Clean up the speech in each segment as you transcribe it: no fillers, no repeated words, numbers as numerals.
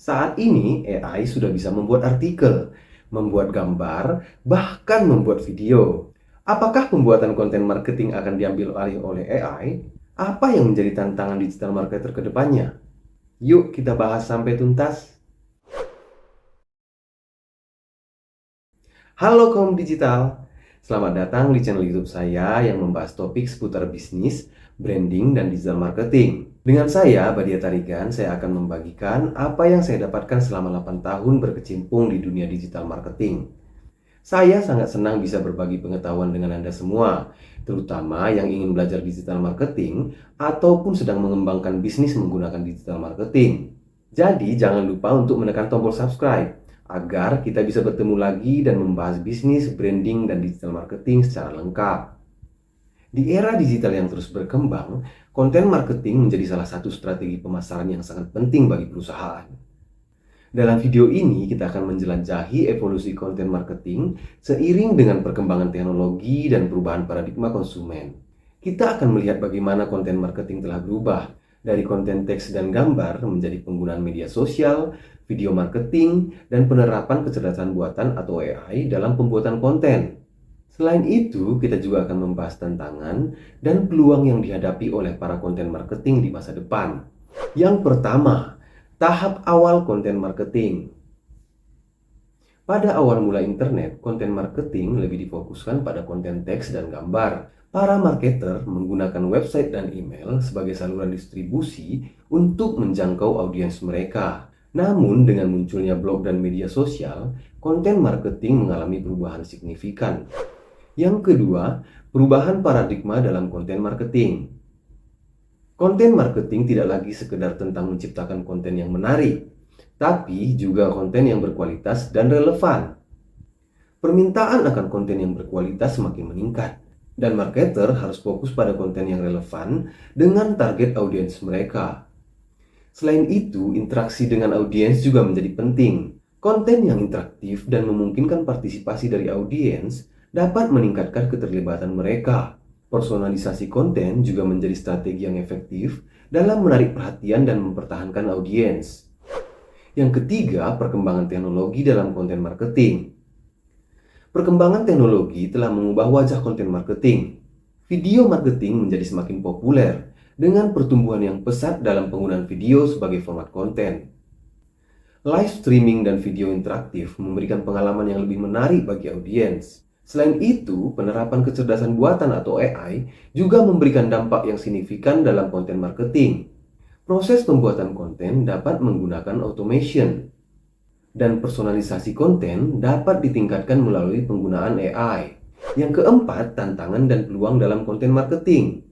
Saat ini AI sudah bisa membuat artikel, membuat gambar, bahkan membuat video. Apakah pembuatan konten marketing akan diambil alih oleh AI? Apa yang menjadi tantangan digital marketer ke depannya? Yuk kita bahas sampai tuntas. Halo kaum digital, selamat datang di channel YouTube saya yang membahas topik seputar bisnis, branding, dan digital marketing. Dengan saya, Badia Tarigan, saya akan membagikan apa yang saya dapatkan selama 8 tahun berkecimpung di dunia digital marketing. Saya sangat senang bisa berbagi pengetahuan dengan Anda semua, terutama yang ingin belajar digital marketing ataupun sedang mengembangkan bisnis menggunakan digital marketing. Jadi, jangan lupa untuk menekan tombol subscribe agar kita bisa bertemu lagi dan membahas bisnis, branding, dan digital marketing secara lengkap. Di era digital yang terus berkembang, konten marketing menjadi salah satu strategi pemasaran yang sangat penting bagi perusahaan. Dalam video ini, kita akan menjelajahi evolusi konten marketing seiring dengan perkembangan teknologi dan perubahan paradigma konsumen. Kita akan melihat bagaimana konten marketing telah berubah dari konten teks dan gambar menjadi penggunaan media sosial, video marketing, dan penerapan kecerdasan buatan atau AI dalam pembuatan konten. Selain itu, kita juga akan membahas tantangan dan peluang yang dihadapi oleh para konten marketing di masa depan. Yang pertama, tahap awal konten marketing. Pada awal mula internet, konten marketing lebih difokuskan pada konten teks dan gambar. Para marketer menggunakan website dan email sebagai saluran distribusi untuk menjangkau audiens mereka. Namun, dengan munculnya blog dan media sosial, konten marketing mengalami perubahan signifikan. Yang kedua, perubahan paradigma dalam konten marketing. Konten marketing tidak lagi sekedar tentang menciptakan konten yang menarik, tapi juga konten yang berkualitas dan relevan. Permintaan akan konten yang berkualitas semakin meningkat, dan marketer harus fokus pada konten yang relevan dengan target audiens mereka. Selain itu, interaksi dengan audiens juga menjadi penting. Konten yang interaktif dan memungkinkan partisipasi dari audiens dapat meningkatkan keterlibatan mereka. Personalisasi konten juga menjadi strategi yang efektif dalam menarik perhatian dan mempertahankan audiens. Yang ketiga, perkembangan teknologi dalam konten marketing. Perkembangan teknologi telah mengubah wajah konten marketing. Video marketing menjadi semakin populer dengan pertumbuhan yang pesat dalam penggunaan video sebagai format konten. Live streaming dan video interaktif memberikan pengalaman yang lebih menarik bagi audiens. Selain itu, penerapan kecerdasan buatan atau AI juga memberikan dampak yang signifikan dalam konten marketing. Proses pembuatan konten dapat menggunakan automation, dan personalisasi konten dapat ditingkatkan melalui penggunaan AI. Yang keempat, tantangan dan peluang dalam konten marketing.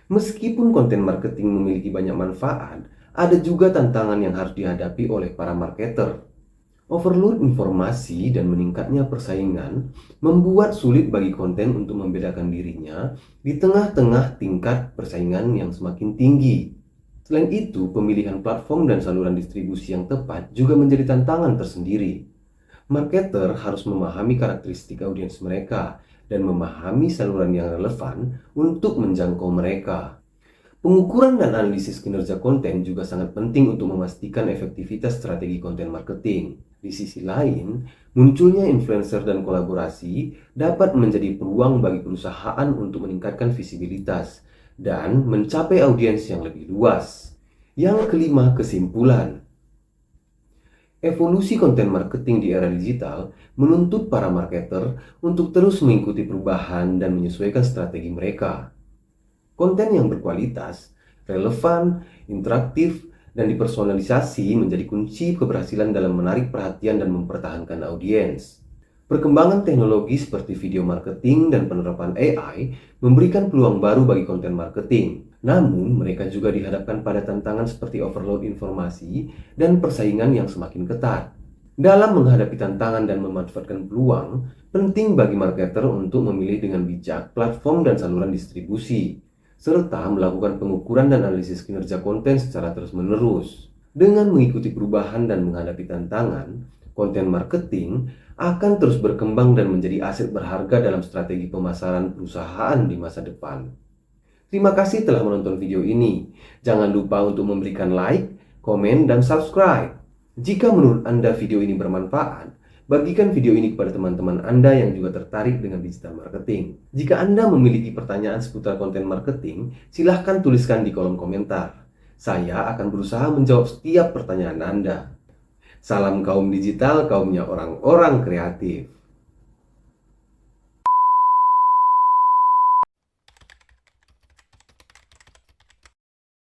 Meskipun konten marketing memiliki banyak manfaat, ada juga tantangan yang harus dihadapi oleh para marketer. Overload informasi dan meningkatnya persaingan membuat sulit bagi konten untuk membedakan dirinya di tengah-tengah tingkat persaingan yang semakin tinggi. Selain itu, pemilihan platform dan saluran distribusi yang tepat juga menjadi tantangan tersendiri. Marketer harus memahami karakteristik audiens mereka dan memahami saluran yang relevan untuk menjangkau mereka. Pengukuran dan analisis kinerja konten juga sangat penting untuk memastikan efektivitas strategi konten marketing. Di sisi lain, munculnya influencer dan kolaborasi dapat menjadi peluang bagi perusahaan untuk meningkatkan visibilitas dan mencapai audiens yang lebih luas. Yang kelima, kesimpulan. Evolusi konten marketing di era digital menuntut para marketer untuk terus mengikuti perubahan dan menyesuaikan strategi mereka. Konten yang berkualitas, relevan, interaktif, dan dipersonalisasi menjadi kunci keberhasilan dalam menarik perhatian dan mempertahankan audiens. Perkembangan teknologi seperti video marketing dan penerapan AI memberikan peluang baru bagi konten marketing. Namun, mereka juga dihadapkan pada tantangan seperti overload informasi dan persaingan yang semakin ketat. Dalam menghadapi tantangan dan memanfaatkan peluang, penting bagi marketer untuk memilih dengan bijak platform dan saluran distribusi, serta melakukan pengukuran dan analisis kinerja konten secara terus-menerus. Dengan mengikuti perubahan dan menghadapi tantangan, konten marketing akan terus berkembang dan menjadi aset berharga dalam strategi pemasaran perusahaan di masa depan. Terima kasih telah menonton video ini. Jangan lupa untuk memberikan like, komen, dan subscribe. Jika menurut Anda video ini bermanfaat, bagikan video ini kepada teman-teman Anda yang juga tertarik dengan digital marketing. Jika Anda memiliki pertanyaan seputar konten marketing, silahkan tuliskan di kolom komentar. Saya akan berusaha menjawab setiap pertanyaan Anda. Salam kaum digital, kaumnya orang-orang kreatif.